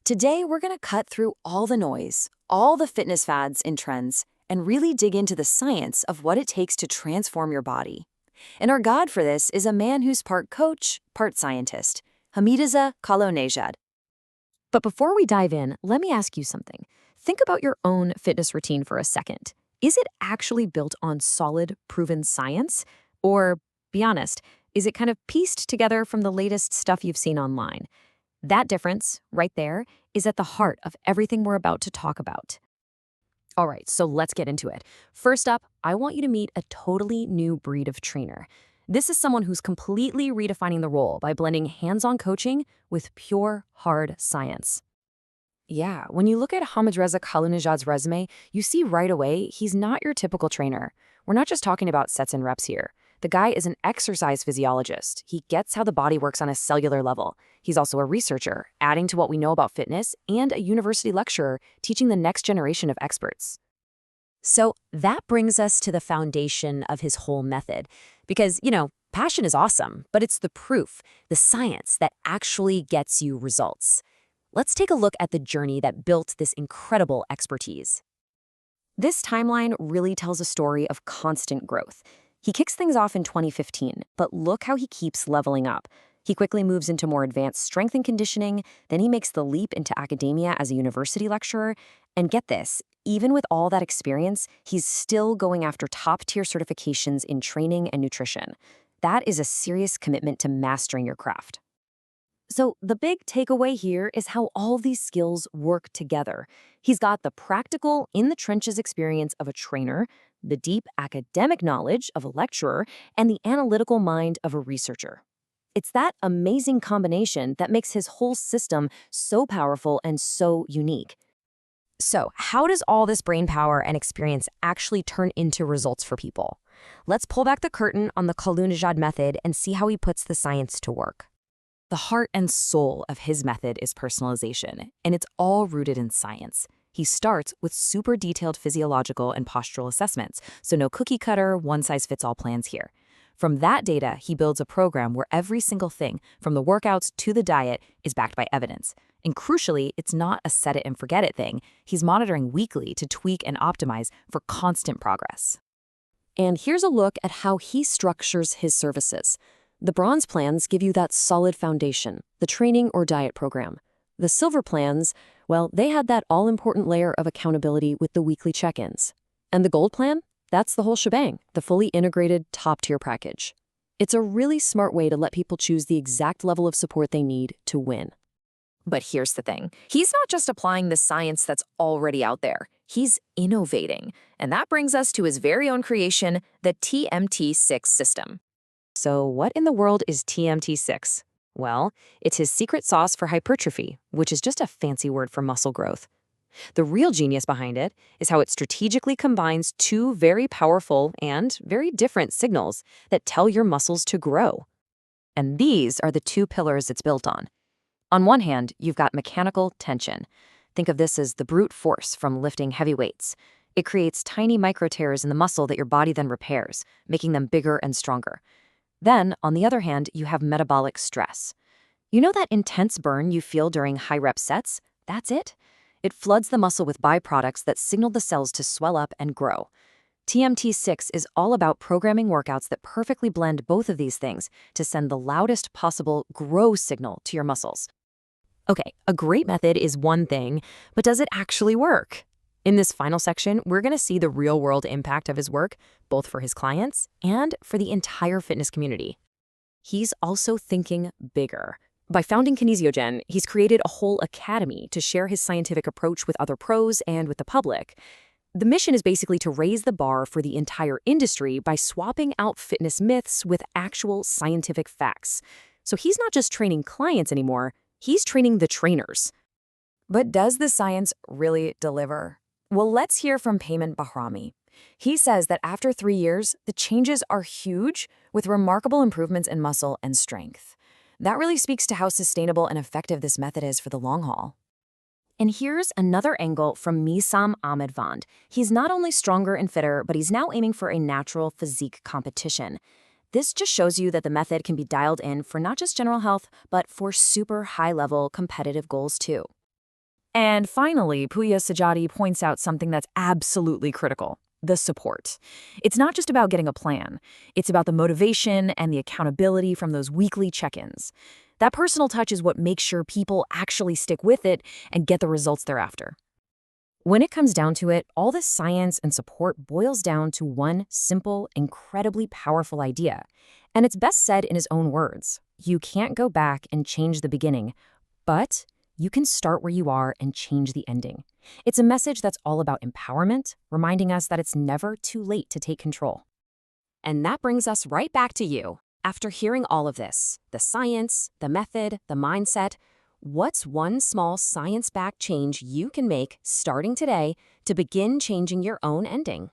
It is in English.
Today, we're going to cut through all the noise, all the fitness fads and trends, and really dig into the science of what it takes to transform your body. And our guide for this is a man who's part coach, part scientist, Hamidreza Khalounejad. But before we dive in, let me ask you something. Think about your own fitness routine for a second. Is it actually built on solid, proven science? Or, be honest, is it kind of pieced together from the latest stuff you've seen online? That difference, right there, is at the heart of everything we're about to talk about. All right, so let's get into it. First up, I want you to meet a totally new breed of trainer. This is someone who's completely redefining the role by blending hands-on coaching with pure, hard science. Yeah, when you look at Hamidreza Khalounejad's resume, you see right away he's not your typical trainer. We're not just talking about sets and reps here. The guy is an exercise physiologist. He gets how the body works on a cellular level. He's also a researcher, adding to what we know about fitness, and a university lecturer, teaching the next generation of experts. So that brings us to the foundation of his whole method. Because, passion is awesome, but it's the proof, the science that actually gets you results. Let's take a look at the journey that built this incredible expertise. This timeline really tells a story of constant growth. He kicks things off in 2015, but look how he keeps leveling up. He quickly moves into more advanced strength and conditioning, then he makes the leap into academia as a university lecturer. And get this, even with all that experience, he's still going after top-tier certifications in training and nutrition. That is a serious commitment to mastering your craft. So the big takeaway here is how all these skills work together. He's got the practical, in-the-trenches experience of a trainer, the deep academic knowledge of a lecturer, and the analytical mind of a researcher. It's that amazing combination that makes his whole system so powerful and so unique. So, how does all this brainpower and experience actually turn into results for people? Let's pull back the curtain on the Khalounejad method and see how he puts the science to work. The heart and soul of his method is personalization, and it's all rooted in science. He starts with super detailed physiological and postural assessments, so no cookie-cutter, one-size-fits-all plans here. From that data, he builds a program where every single thing, from the workouts to the diet, is backed by evidence. And crucially, it's not a set-it-and-forget-it thing. He's monitoring weekly to tweak and optimize for constant progress. And here's a look at how he structures his services. The bronze plans give you that solid foundation, the training or diet program. The silver plans, well, they had that all-important layer of accountability with the weekly check-ins. And the gold plan? That's the whole shebang, the fully integrated top-tier package. It's a really smart way to let people choose the exact level of support they need to win. But here's the thing. He's not just applying the science that's already out there. He's innovating. And that brings us to his very own creation, the TMT6 system. So what in the world is TMT6? Well, it's his secret sauce for hypertrophy, which is just a fancy word for muscle growth. The real genius behind it is how it strategically combines two very powerful and very different signals that tell your muscles to grow. And these are the two pillars it's built on. On one hand, you've got mechanical tension. Think of this as the brute force from lifting heavy weights. It creates tiny micro tears in the muscle that your body then repairs, making them bigger and stronger. Then, on the other hand, you have metabolic stress. You know that intense burn you feel during high-rep sets? That's it. It floods the muscle with byproducts that signal the cells to swell up and grow. TMT6 is all about programming workouts that perfectly blend both of these things to send the loudest possible grow signal to your muscles. Okay, a great method is one thing, but does it actually work? In this final section, we're going to see the real-world impact of his work, both for his clients and for the entire fitness community. He's also thinking bigger. By founding Kinesiogen, he's created a whole academy to share his scientific approach with other pros and with the public. The mission is basically to raise the bar for the entire industry by swapping out fitness myths with actual scientific facts. So he's not just training clients anymore, he's training the trainers. But does the science really deliver? Well, let's hear from Payman Bahrami. He says that after 3 years, the changes are huge, with remarkable improvements in muscle and strength. That really speaks to how sustainable and effective this method is for the long haul. And here's another angle from Misam Ahmedvand. He's not only stronger and fitter, but he's now aiming for a natural physique competition. This just shows you that the method can be dialed in for not just general health, but for super high-level competitive goals too. And finally, Puya Sajadi points out something that's absolutely critical: the support. It's not just about getting a plan. It's about the motivation and the accountability from those weekly check-ins. That personal touch is what makes sure people actually stick with it and get the results they're after. When it comes down to it, all this science and support boils down to one simple, incredibly powerful idea. And it's best said in his own words: you can't go back and change the beginning, but you can start where you are and change the ending. It's a message that's all about empowerment, reminding us that it's never too late to take control. And that brings us right back to you. After hearing all of this, the science, the method, the mindset, what's one small science-backed change you can make starting today to begin changing your own ending?